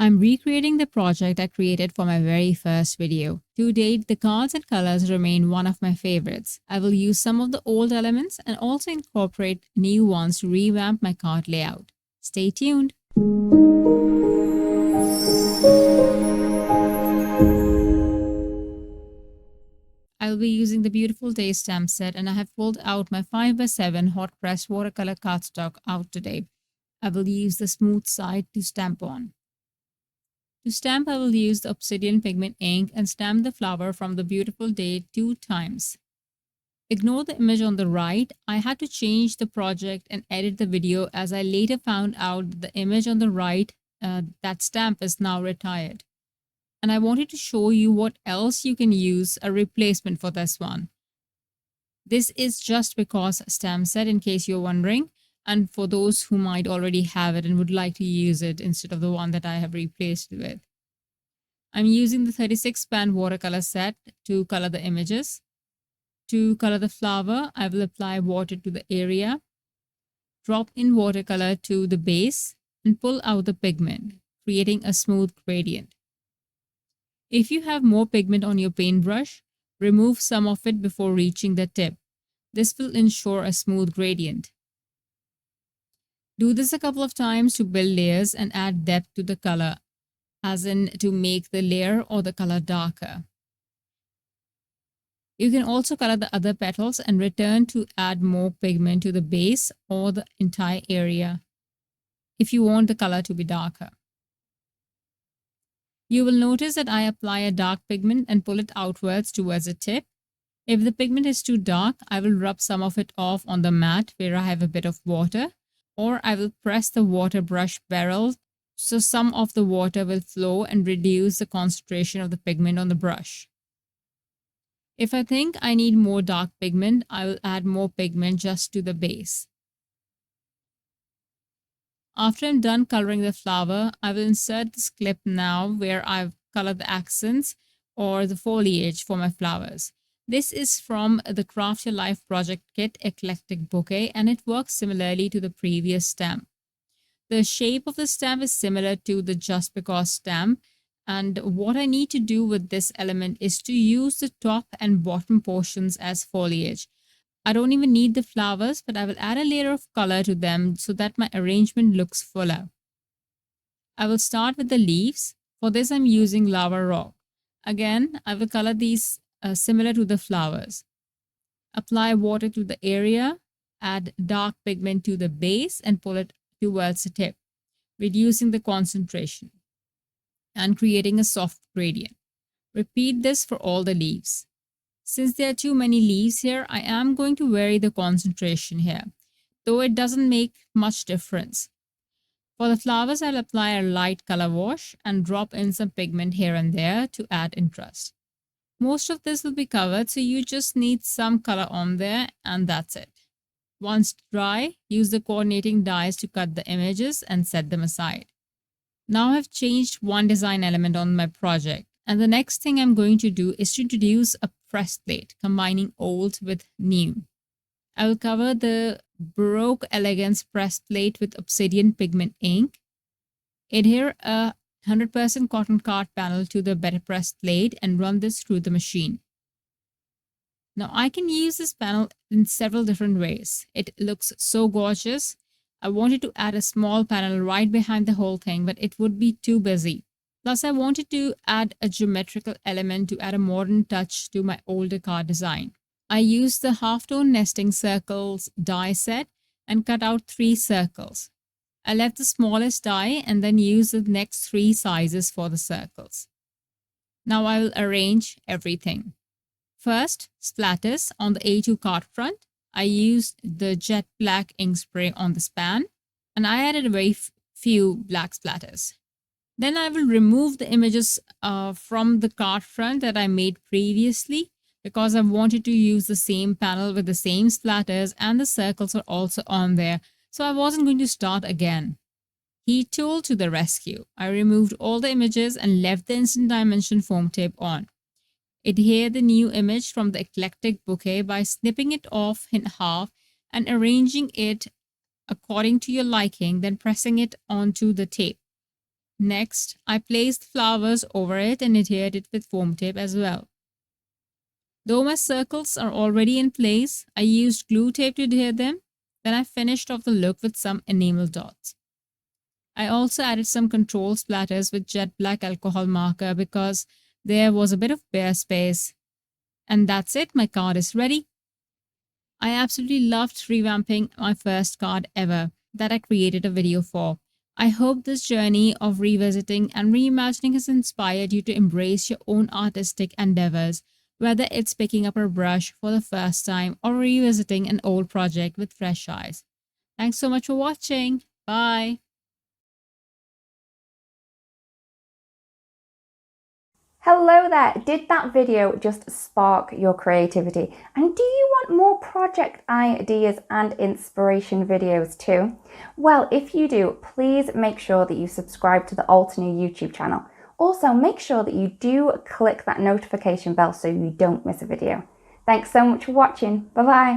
I'm recreating the project I created for my very first video. To date, the cards and colors remain one of my favorites. I will use some of the old elements and also incorporate new ones to revamp my card layout. Stay tuned. I'll be using the Beautiful Day stamp set, and I have pulled out my 5x7 hot press watercolor cardstock out today. I will use the smooth side to stamp on. To stamp, I will use the Obsidian Pigment Ink and stamp the flower from the Beautiful Day 2 times. Ignore the image on the right. I had to change the project and edit the video as I later found out that the image on the right, that stamp is now retired. And I wanted to show you what else you can use a replacement for this one. This is just because stamp set, in case you're wondering, and for those who might already have it and would like to use it instead of the one that I have replaced it with. I'm using the 36 band watercolor set to color the images. To color the flower, I will apply water to the area, drop in watercolor to the base, and pull out the pigment, creating a smooth gradient. If you have more pigment on your paintbrush, remove some of it before reaching the tip. This will ensure a smooth gradient. Do this a couple of times to build layers and add depth to the color, as in to make the layer or the color darker. You can also color the other petals and return to add more pigment to the base or the entire area if you want the color to be darker. You will notice that I apply a dark pigment and pull it outwards towards the tip. If the pigment is too dark, I will rub some of it off on the mat where I have a bit of water, or I will press the water brush barrel so some of the water will flow and reduce the concentration of the pigment on the brush. If I think I need more dark pigment, I will add more pigment just to the base. After I'm done coloring the flower, I will insert this clip now where I've colored the accents or the foliage for my flowers. This is from the Craft Your Life project kit Eclectic Bouquet, and it works similarly to the previous stamp. The shape of the stamp is similar to the Just Because stamp, and what I need to do with this element is to use the top and bottom portions as foliage. I don't even need the flowers, but I will add a layer of color to them so that my arrangement looks fuller. I will start with the leaves. For this, I'm using Lava Rock. Again, I will color these similar to the flowers. Apply water to the area, add dark pigment to the base and pull it towards the tip, reducing the concentration and creating a soft gradient. Repeat this for all the leaves. Since there are too many leaves here, I am going to vary the concentration here, though it doesn't make much difference. For the flowers, I'll apply a light color wash and drop in some pigment here and there to add interest. Most of this will be covered, so you just need some color on there, and that's it. Once dry, use the coordinating dies to cut the images and set them aside. Now I've changed one design element on my project, and the next thing I'm going to do is to introduce a press plate, combining old with new. I will cover the Baroque Elegance press plate with Obsidian Pigment Ink. Adhere a 100% cotton card panel to the better press plate and run this through the machine. Now I can use this panel in several different ways. It looks so gorgeous. I wanted to add a small panel right behind the whole thing, but it would be too busy. Plus, I wanted to add a geometrical element to add a modern touch to my older card design. I used the Halftone nesting circles die set and cut out 3 circles. I left the smallest die and then used the next 3 sizes for the circles. Now I will arrange everything. First, splatters on the A2 card front. I used the jet black ink spray on the span, and I added a very few black splatters. Then I will remove the images from the card front that I made previously because I wanted to use the same panel with the same splatters, and the circles are also on there, so I wasn't going to start again. Heat tool to the rescue. I removed all the images and left the instant dimension foam tape on. Adhere the new image from the Eclectic Bouquet by snipping it off in half and arranging it according to your liking, then pressing it onto the tape. Next, I placed flowers over it and adhered it with foam tape as well. Though my circles are already in place, I used glue tape to adhere them. Then I finished off the look with some enamel dots. I also added some control splatters with jet black alcohol marker because there was a bit of bare space. And that's it, my card is ready. I absolutely loved revamping my first card ever that I created a video for. I hope this journey of revisiting and reimagining has inspired you to embrace your own artistic endeavors, whether it's picking up a brush for the first time or revisiting an old project with fresh eyes. Thanks so much for watching. Bye. Hello there! Did that video just spark your creativity? And do you want more project ideas and inspiration videos too? Well, if you do, please make sure that you subscribe to the Altenew YouTube channel. Also, make sure that you do click that notification bell so you don't miss a video. Thanks so much for watching. Bye bye!